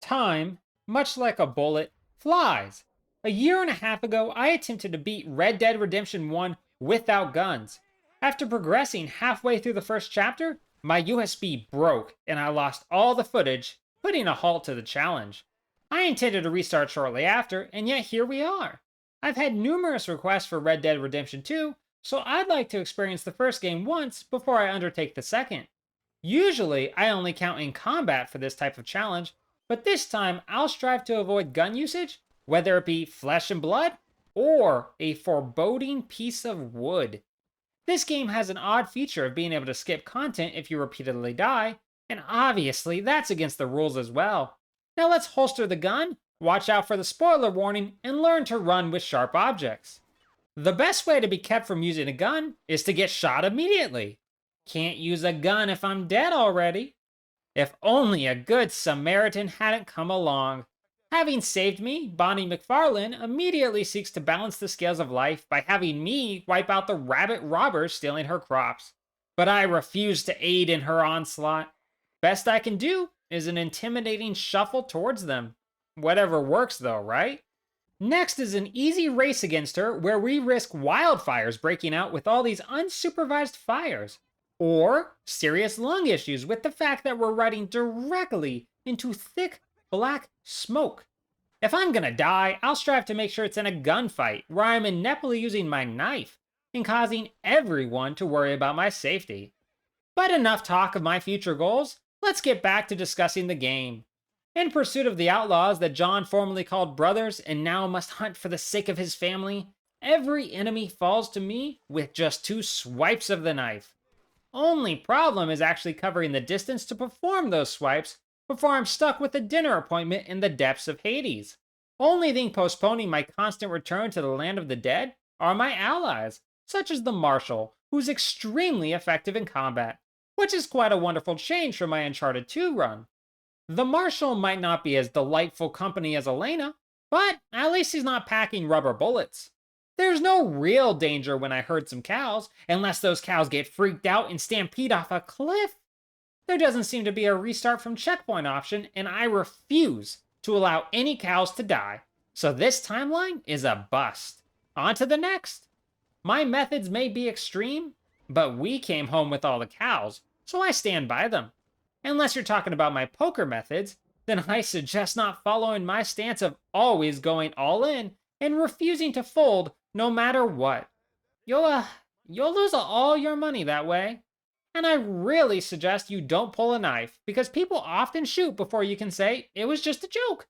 Time, much like a bullet, flies. A year and a half ago, I attempted to beat Red Dead Redemption 1 without guns. After progressing halfway through the first chapter, my USB broke and I lost all the footage, putting a halt to the challenge. I intended to restart shortly after, and yet here we are. I've had numerous requests for Red Dead Redemption 2, so I'd like to experience the first game once before I undertake the second. Usually, I only count in combat for this type of challenge, but this time I'll strive to avoid gun usage, whether it be flesh and blood or a foreboding piece of wood. This game has an odd feature of being able to skip content if you repeatedly die, and obviously that's against the rules as well. Now let's holster the gun, watch out for the spoiler warning, and learn to run with sharp objects. The best way to be kept from using a gun is to get shot immediately. Can't use a gun if I'm dead already. If only a good Samaritan hadn't come along. Having saved me, Bonnie McFarlane immediately seeks to balance the scales of life by having me wipe out the rabbit robbers stealing her crops. But I refuse to aid in her onslaught. Best I can do is an intimidating shuffle towards them. Whatever works though, right? Next is an easy race against her where we risk wildfires breaking out with all these unsupervised fires. Or serious lung issues with the fact that we're riding directly into thick black smoke. If I'm gonna die, I'll strive to make sure it's in a gunfight where I'm ineptly using my knife and causing everyone to worry about my safety. But enough talk of my future goals, let's get back to discussing the game. In pursuit of the outlaws that John formerly called brothers and now must hunt for the sake of his family, every enemy falls to me with just 2 swipes of the knife. Only problem is actually covering the distance to perform those swipes before I'm stuck with a dinner appointment in the depths of Hades. Only thing postponing my constant return to the land of the dead are my allies, such as the Marshal, who's extremely effective in combat, which is quite a wonderful change from my Uncharted 2 run. The Marshal might not be as delightful company as Elena, but at least he's not packing rubber bullets. There's no real danger when I herd some cows, unless those cows get freaked out and stampede off a cliff. There doesn't seem to be a restart from checkpoint option, and I refuse to allow any cows to die. So this timeline is a bust. On to the next. My methods may be extreme, but we came home with all the cows, so I stand by them. Unless you're talking about my poker methods, then I suggest not following my stance of always going all in and refusing to fold no matter what. You'll lose all your money that way. And I really suggest you don't pull a knife, because people often shoot before you can say it was just a joke.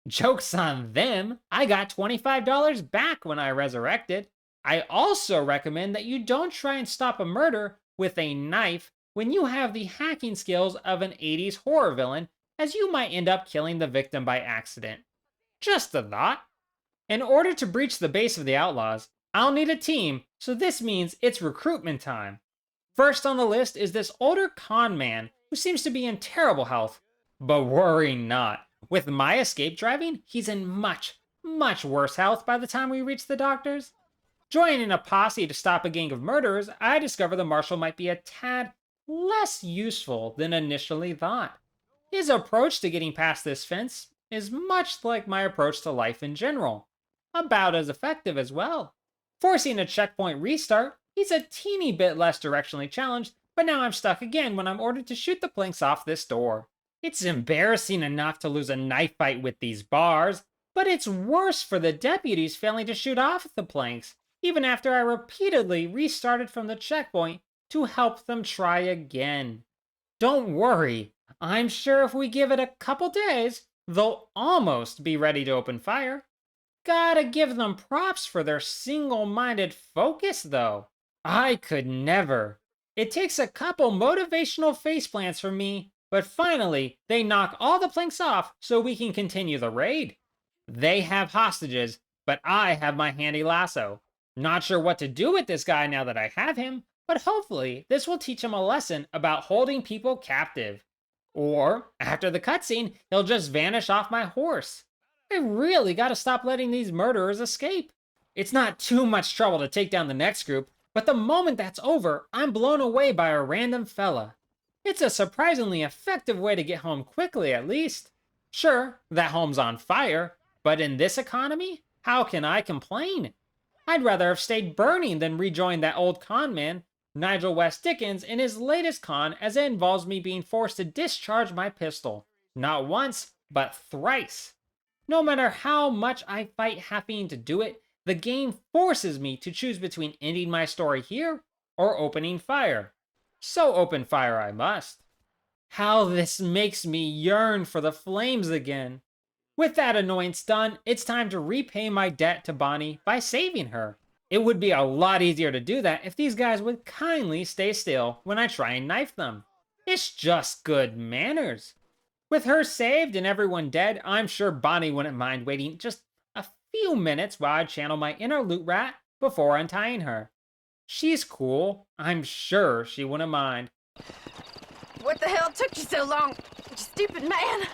Joke's on them, I got $25 back when I resurrected. I also recommend that you don't try and stop a murder with a knife when you have the hacking skills of an 80s horror villain, as you might end up killing the victim by accident. Just a thought. In order to breach the base of the Outlaws, I'll need a team, so this means it's recruitment time. First on the list is this older con man who seems to be in terrible health. But worry not. With my escape driving, he's in much, much worse health by the time we reach the doctors. Joining a posse to stop a gang of murderers, I discover the Marshal might be a tad less useful than initially thought. His approach to getting past this fence is much like my approach to life in general. About as effective as well. Forcing a checkpoint restart, he's a teeny bit less directionally challenged, but now I'm stuck again when I'm ordered to shoot the planks off this door. It's embarrassing enough to lose a knife fight with these bars, but it's worse for the deputies failing to shoot off the planks, even after I repeatedly restarted from the checkpoint to help them try again. Don't worry, I'm sure if we give it a couple days, they'll almost be ready to open fire. Gotta give them props for their single-minded focus, though. I could never. It takes a couple motivational faceplants from me, but finally, they knock all the planks off so we can continue the raid. They have hostages, but I have my handy lasso. Not sure what to do with this guy now that I have him, but hopefully this will teach him a lesson about holding people captive. Or, after the cutscene, he'll just vanish off my horse. I really gotta stop letting these murderers escape. It's not too much trouble to take down the next group, but the moment that's over, I'm blown away by a random fella. It's a surprisingly effective way to get home quickly, at least. Sure, that home's on fire, but in this economy, how can I complain? I'd rather have stayed burning than rejoin that old con man, Nigel West Dickens, in his latest con, as it involves me being forced to discharge my pistol. Not once, but thrice. No matter how much I fight having to do it, the game forces me to choose between ending my story here or opening fire. So open fire I must. How this makes me yearn for the flames again. With that annoyance done, it's time to repay my debt to Bonnie by saving her. It would be a lot easier to do that if these guys would kindly stay still when I try and knife them. It's just good manners. With her saved and everyone dead, I'm sure Bonnie wouldn't mind waiting just a few minutes while I channel my inner loot rat before untying her. She's cool. I'm sure she wouldn't mind. What the hell took you so long, you stupid man?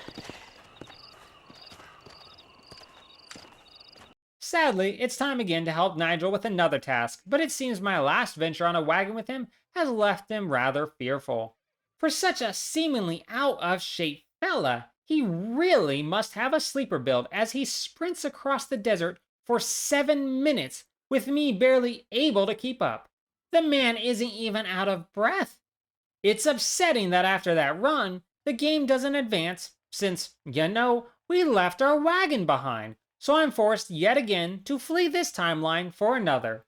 Sadly, it's time again to help Nigel with another task, but it seems my last venture on a wagon with him has left him rather fearful. For such a seemingly out of shape fella, he really must have a sleeper build as he sprints across the desert for 7 minutes with me barely able to keep up. The man isn't even out of breath. It's upsetting that after that run, the game doesn't advance since, we left our wagon behind, so I'm forced yet again to flee this timeline for another.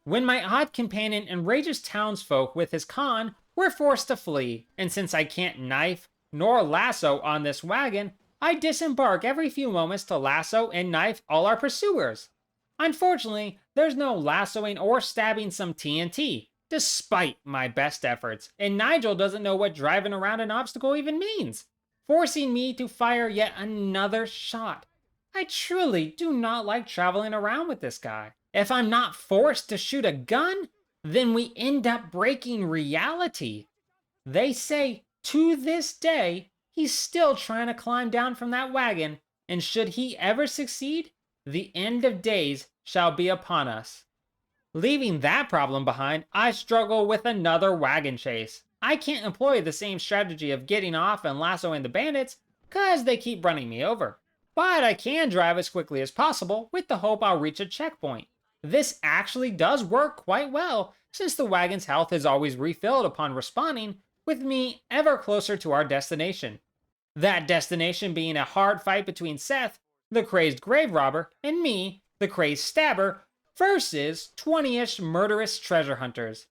When my odd companion enrages townsfolk with his con, we're forced to flee, and since I can't knife nor lasso on this wagon, I disembark every few moments to lasso and knife all our pursuers. Unfortunately, there's no lassoing or stabbing some TNT, despite my best efforts, and Nigel doesn't know what driving around an obstacle even means, forcing me to fire yet another shot. I truly do not like traveling around with this guy. If I'm not forced to shoot a gun, then we end up breaking reality. They say, to this day, he's still trying to climb down from that wagon, and should he ever succeed, the end of days shall be upon us. Leaving that problem behind, I struggle with another wagon chase. I can't employ the same strategy of getting off and lassoing the bandits, cause they keep running me over. But I can drive as quickly as possible with the hope I'll reach a checkpoint. This actually does work quite well, since the wagon's health is always refilled upon respawning, with me ever closer to our destination. That destination being a hard fight between Seth, the crazed grave robber, and me, the crazed stabber, versus 20-ish murderous treasure hunters.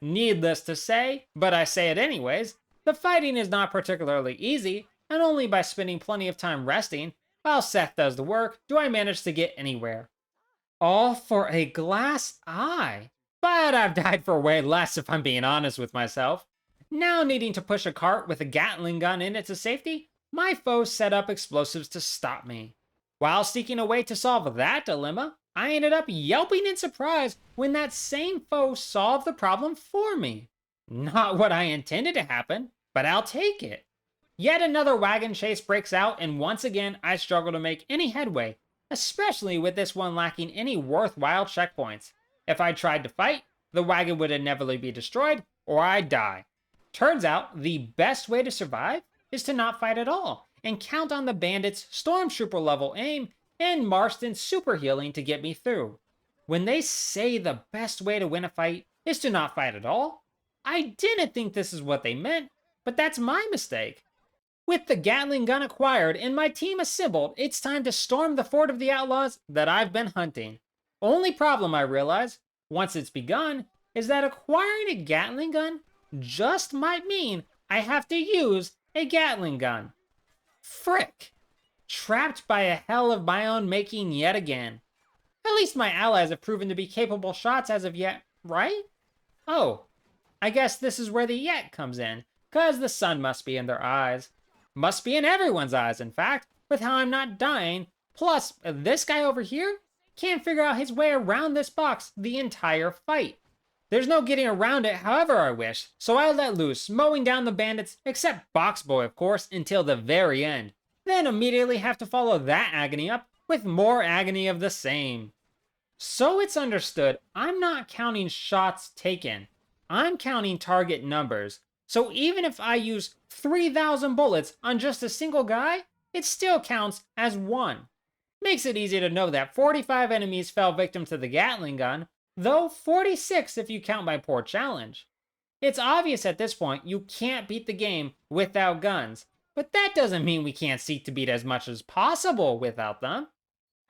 Needless to say, but I say it anyways, the fighting is not particularly easy, and only by spending plenty of time resting, while Seth does the work, do I manage to get anywhere. All for a glass eye. But I've died for way less if I'm being honest with myself. Now needing to push a cart with a Gatling gun in it to safety, my foes set up explosives to stop me. While seeking a way to solve that dilemma, I ended up yelping in surprise when that same foe solved the problem for me. Not what I intended to happen, but I'll take it. Yet another wagon chase breaks out, and once again I struggle to make any headway, especially with this one lacking any worthwhile checkpoints. If I tried to fight, the wagon would inevitably be destroyed, or I'd die. Turns out, the best way to survive is to not fight at all, and count on the bandits' stormtrooper level aim and Marston's super healing to get me through. When they say the best way to win a fight is to not fight at all, I didn't think this is what they meant, but that's my mistake. With the Gatling gun acquired and my team assembled, it's time to storm the fort of the outlaws that I've been hunting. Only problem I realize, once it's begun, is that acquiring a Gatling gun just might mean I have to use a Gatling gun. Frick! Trapped by a hell of my own making yet again. At least my allies have proven to be capable shots as of yet, right? Oh, I guess this is where the yet comes in, cause the sun must be in their eyes. Must be in everyone's eyes, in fact, with how I'm not dying. Plus, this guy over here can't figure out his way around this box the entire fight. There's no getting around it however I wish, so I let loose, mowing down the bandits, except Box Boy of course, until the very end. Then immediately have to follow that agony up with more agony of the same. So it's understood, I'm not counting shots taken. I'm counting target numbers. So even if I use 3,000 bullets on just a single guy, it still counts as 1. Makes it easy to know that 45 enemies fell victim to the Gatling gun, though 46 if you count my poor challenge. It's obvious at this point you can't beat the game without guns, but that doesn't mean we can't seek to beat as much as possible without them.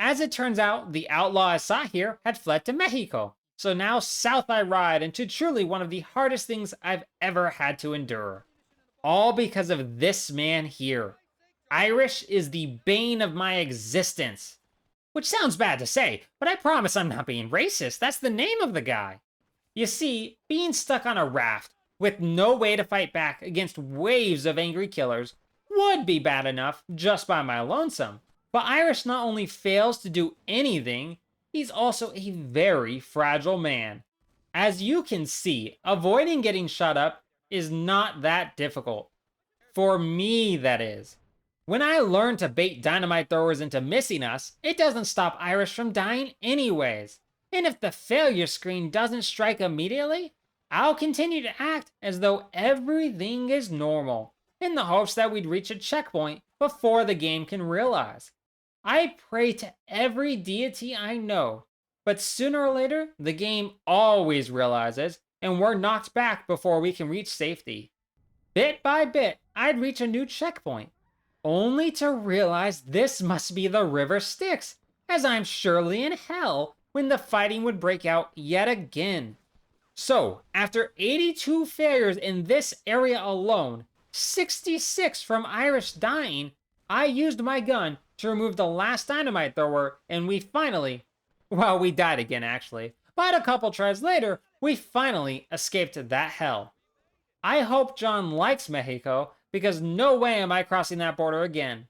As it turns out, the outlaw I saw here had fled to Mexico, so now south I ride into truly one of the hardest things I've ever had to endure. All because of this man here. Irish is the bane of my existence. Which sounds bad to say, but I promise I'm not being racist. That's the name of the guy. You see, being stuck on a raft with no way to fight back against waves of angry killers would be bad enough just by my lonesome. But Irish not only fails to do anything, he's also a very fragile man. As you can see, avoiding getting shot up is not that difficult. For me, that is. When I learned to bait dynamite throwers into missing us, it doesn't stop Irish from dying anyways. And if the failure screen doesn't strike immediately, I'll continue to act as though everything is normal, in the hopes that we'd reach a checkpoint before the game can realize. I pray to every deity I know, but sooner or later, the game always realizes, and we're knocked back before we can reach safety. Bit by bit, I'd reach a new checkpoint, only to realize this must be the River Styx, as I'm surely in hell when the fighting would break out yet again. So, after 82 failures in this area alone, 66 from Irish dying, I used my gun to remove the last dynamite thrower, and we finally, well, we died again actually, but a couple tries later, we finally escaped that hell. I hope John likes Mexico, because no way am I crossing that border again.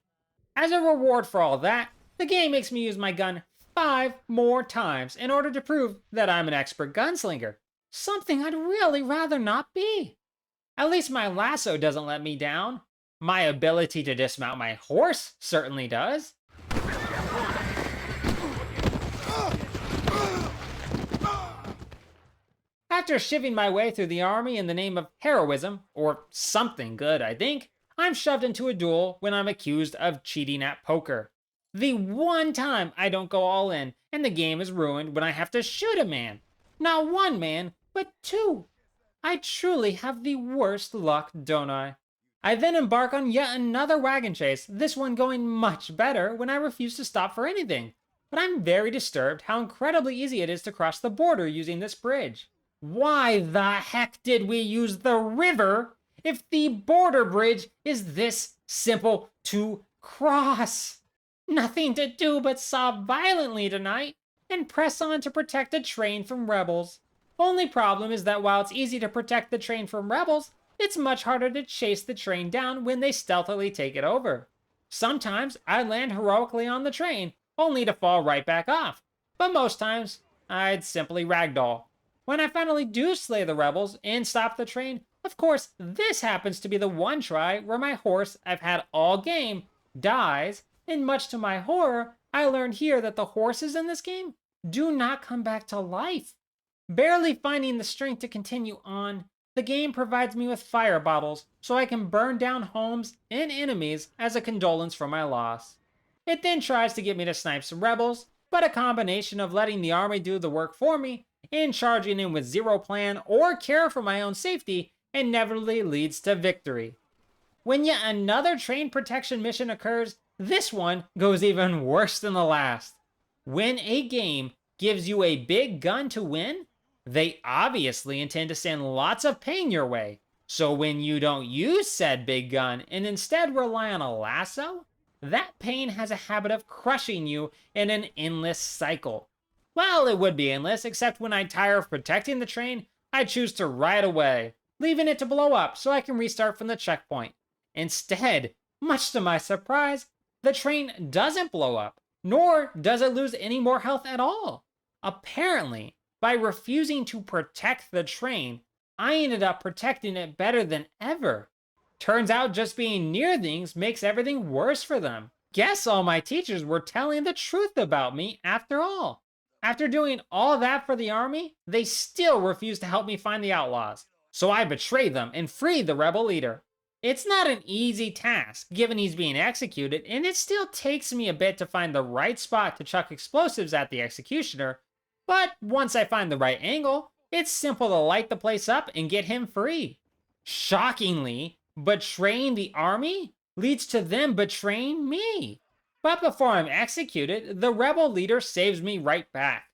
As a reward for all that, the game makes me use my gun 5 more times in order to prove that I'm an expert gunslinger, something I'd really rather not be. At least my lasso doesn't let me down. My ability to dismount my horse certainly does. After shivving my way through the army in the name of heroism, or something good I think, I'm shoved into a duel when I'm accused of cheating at poker. The one time I don't go all in, and the game is ruined when I have to shoot a man. Not one man, but 2. I truly have the worst luck, don't I? I then embark on yet another wagon chase, this one going much better when I refuse to stop for anything. But I'm very disturbed how incredibly easy it is to cross the border using this bridge. Why the heck did we use the river if the border bridge is this simple to cross? Nothing to do but sob violently tonight and press on to protect a train from rebels. Only problem is that while it's easy to protect the train from rebels, it's much harder to chase the train down when they stealthily take it over. Sometimes I'd land heroically on the train, only to fall right back off. But most times, I'd simply ragdoll. When I finally do slay the rebels and stop the train, of course, this happens to be the one try where my horse I've had all game dies, and much to my horror, I learned here that the horses in this game do not come back to life. Barely finding the strength to continue on, the game provides me with fire bottles so I can burn down homes and enemies as a condolence for my loss. It then tries to get me to snipe some rebels, but a combination of letting the army do the work for me and charging in with zero plan or care for my own safety inevitably leads to victory. When yet another train protection mission occurs, this one goes even worse than the last. When a game gives you a big gun to win, they obviously intend to send lots of pain your way. So when you don't use said big gun and instead rely on a lasso, that pain has a habit of crushing you in an endless cycle. Well, it would be endless, except when I tire of protecting the train, I choose to ride away, leaving it to blow up so I can restart from the checkpoint. Instead, much to my surprise, the train doesn't blow up, nor does it lose any more health at all. Apparently, by refusing to protect the train, I ended up protecting it better than ever. Turns out just being near things makes everything worse for them. Guess all my teachers were telling the truth about me after all. After doing all that for the army, they still refused to help me find the outlaws. So I betrayed them and freed the rebel leader. It's not an easy task, given he's being executed, and it still takes me a bit to find the right spot to chuck explosives at the executioner, but once I find the right angle, it's simple to light the place up and get him free. Shockingly, betraying the army leads to them betraying me. But before I'm executed, the rebel leader saves me right back.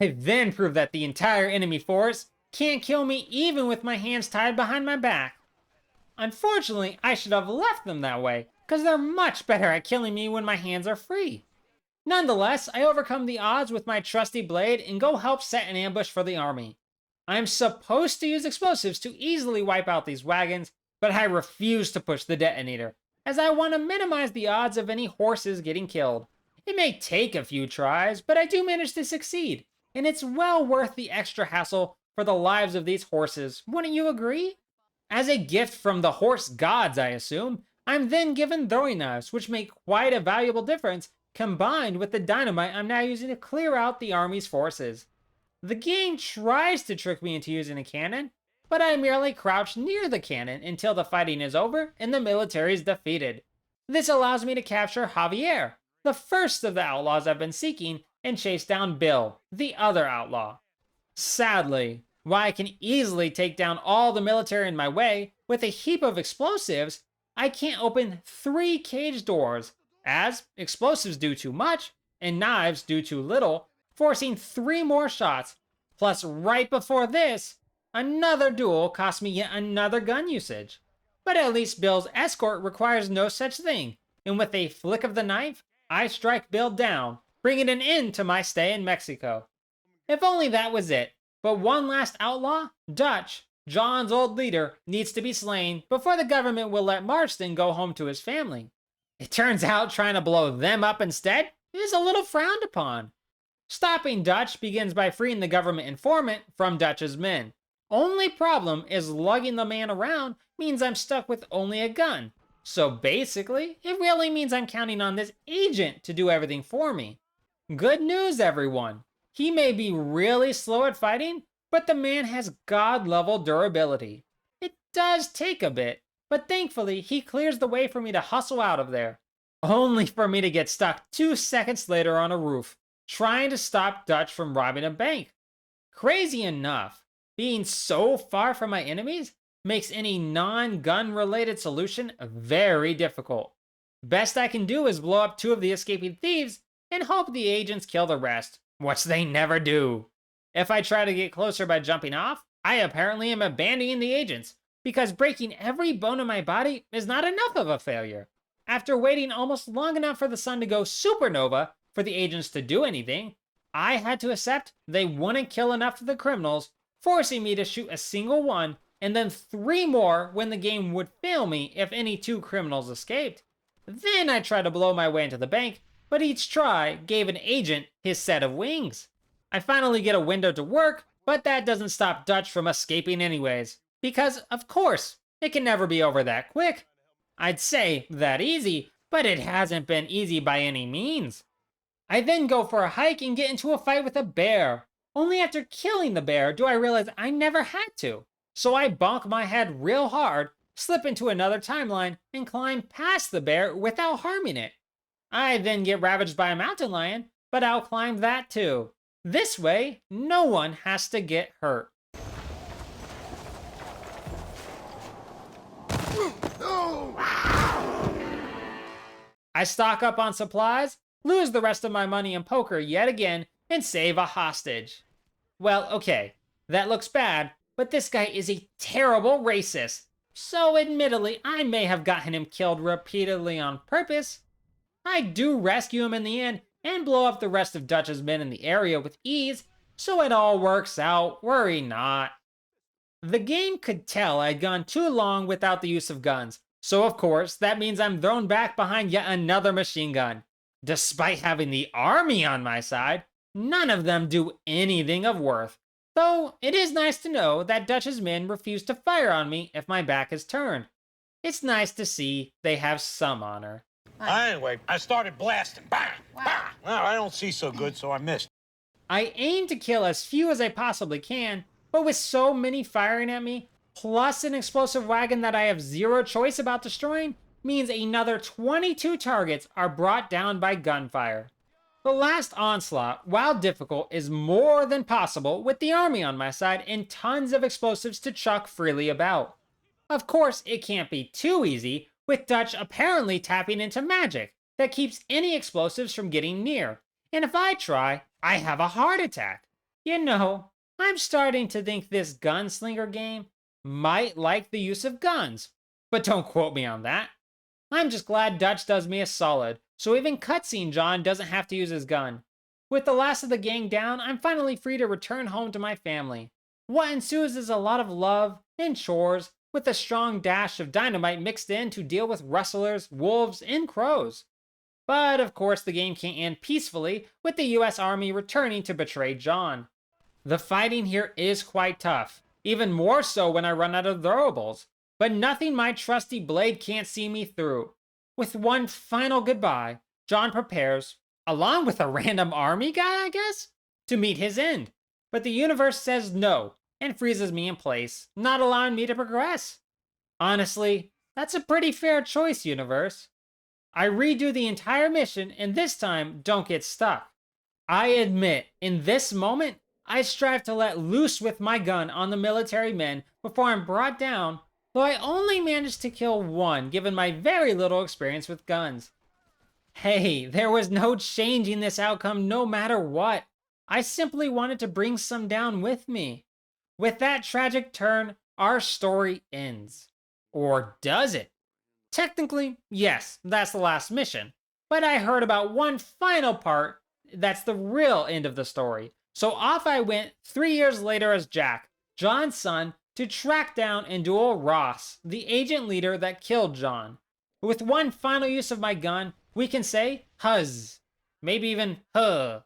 I then prove that the entire enemy force can't kill me even with my hands tied behind my back. Unfortunately, I should have left them that way, because they're much better at killing me when my hands are free. Nonetheless, I overcome the odds with my trusty blade and go help set an ambush for the army. I'm supposed to use explosives to easily wipe out these wagons, but I refuse to push the detonator, as I want to minimize the odds of any horses getting killed. It may take a few tries, but I do manage to succeed, and it's well worth the extra hassle for the lives of these horses, wouldn't you agree? As a gift from the horse gods, I assume, I'm then given throwing knives, which make quite a valuable difference, combined with the dynamite I'm now using to clear out the army's forces. The game tries to trick me into using a cannon, but I merely crouch near the cannon until the fighting is over and the military is defeated. This allows me to capture Javier, the first of the outlaws I've been seeking, and chase down Bill, the other outlaw. Sadly, while I can easily take down all the military in my way with a heap of explosives, I can't open 3 cage doors, as explosives do too much and knives do too little, forcing 3 more shots. Plus, right before this, another duel cost me yet another gun usage. But at least Bill's escort requires no such thing, and with a flick of the knife, I strike Bill down, bringing an end to my stay in Mexico. If only that was it, but one last outlaw, Dutch, John's old leader, needs to be slain before the government will let Marston go home to his family. It turns out trying to blow them up instead is a little frowned upon. Stopping Dutch begins by freeing the government informant from Dutch's men. Only problem is lugging the man around means I'm stuck with only a gun. So basically, it really means I'm counting on this agent to do everything for me. Good news, everyone. He may be really slow at fighting, but the man has god-level durability. It does take a bit, but thankfully he clears the way for me to hustle out of there. Only for me to get stuck 2 seconds later on a roof, trying to stop Dutch from robbing a bank. Crazy enough, being so far from my enemies makes any non-gun related solution very difficult. Best I can do is blow up 2 of the escaping thieves and hope the agents kill the rest, which they never do. If I try to get closer by jumping off, I apparently am abandoning the agents, because breaking every bone in my body is not enough of a failure. After waiting almost long enough for the sun to go supernova for the agents to do anything, I had to accept they wouldn't kill enough of the criminals, forcing me to shoot a single one and then 3 more when the game would fail me if any 2 criminals escaped. Then I tried to blow my way into the bank, but each try gave an agent his set of wings. I finally get a window to work, but that doesn't stop Dutch from escaping anyways, because of course, it can never be over that quick. I'd say that easy, but it hasn't been easy by any means. I then go for a hike and get into a fight with a bear. Only after killing the bear do I realize I never had to. So I bonk my head real hard, slip into another timeline, and climb past the bear without harming it. I then get ravaged by a mountain lion, but I'll climb that too. This way, no one has to get hurt. I stock up on supplies, lose the rest of my money in poker yet again, and save a hostage. Well, okay, that looks bad, but this guy is a terrible racist. So admittedly, I may have gotten him killed repeatedly on purpose. I do rescue him in the end and blow up the rest of Dutch's men in the area with ease, so it all works out, worry not. The game could tell I'd gone too long without the use of guns, so of course that means I'm thrown back behind yet another machine gun. Despite having the army on my side, none of them do anything of worth. Though it is nice to know that Dutch's men refuse to fire on me if my back is turned. It's nice to see they have some honor. Anyway, I started blasting. Bang! Bang! Well, I don't see so good, so I missed. I aim to kill as few as I possibly can, but with so many firing at me, plus an explosive wagon that I have zero choice about destroying, means another 22 targets are brought down by gunfire. The last onslaught, while difficult, is more than possible with the army on my side and tons of explosives to chuck freely about. Of course, it can't be too easy, with Dutch apparently tapping into magic that keeps any explosives from getting near, and if I try, I have a heart attack. You know, I'm starting to think this gunslinger game might like the use of guns, but don't quote me on that. I'm just glad Dutch does me a solid, so even cutscene John doesn't have to use his gun. With the last of the gang down, I'm finally free to return home to my family. What ensues is a lot of love and chores, with a strong dash of dynamite mixed in to deal with rustlers, wolves, and crows. But of course the game can't end peacefully with the US Army returning to betray John. The fighting here is quite tough, even more so when I run out of throwables, but nothing my trusty blade can't see me through. With one final goodbye, John prepares, along with a random army guy I guess, to meet his end. But the universe says no, and freezes me in place, not allowing me to progress. Honestly, that's a pretty fair choice, universe. I redo the entire mission and this time don't get stuck. I admit, in this moment, I strive to let loose with my gun on the military men before I'm brought down, though I only managed to kill one given my very little experience with guns. Hey, there was no changing this outcome no matter what. I simply wanted to bring some down with me. With that tragic turn, our story ends. Or does it? Technically, yes, that's the last mission. But I heard about one final part that's the real end of the story. So off I went 3 years later as Jack, John's son, to track down and duel Ross, the agent leader that killed John. With one final use of my gun, we can say huzz. Maybe even huh.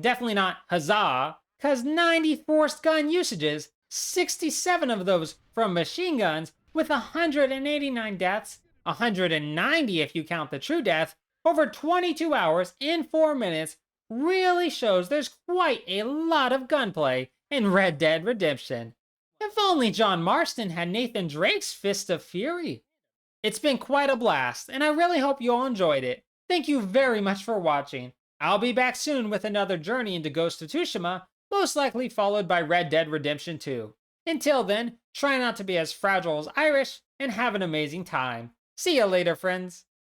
Definitely not huzzah, cause 90 forced gun usages, 67 of those from machine guns, with 189 deaths, 190 if you count the true death, over 22 hours in 4 minutes, really shows there's quite a lot of gunplay in Red Dead Redemption. If only John Marston had Nathan Drake's Fist of Fury. It's been quite a blast, and I really hope you all enjoyed it. Thank you very much for watching. I'll be back soon with another journey into Ghost of Tsushima, most likely followed by Red Dead Redemption 2. Until then, try not to be as fragile as Irish, and have an amazing time. See ya later, friends.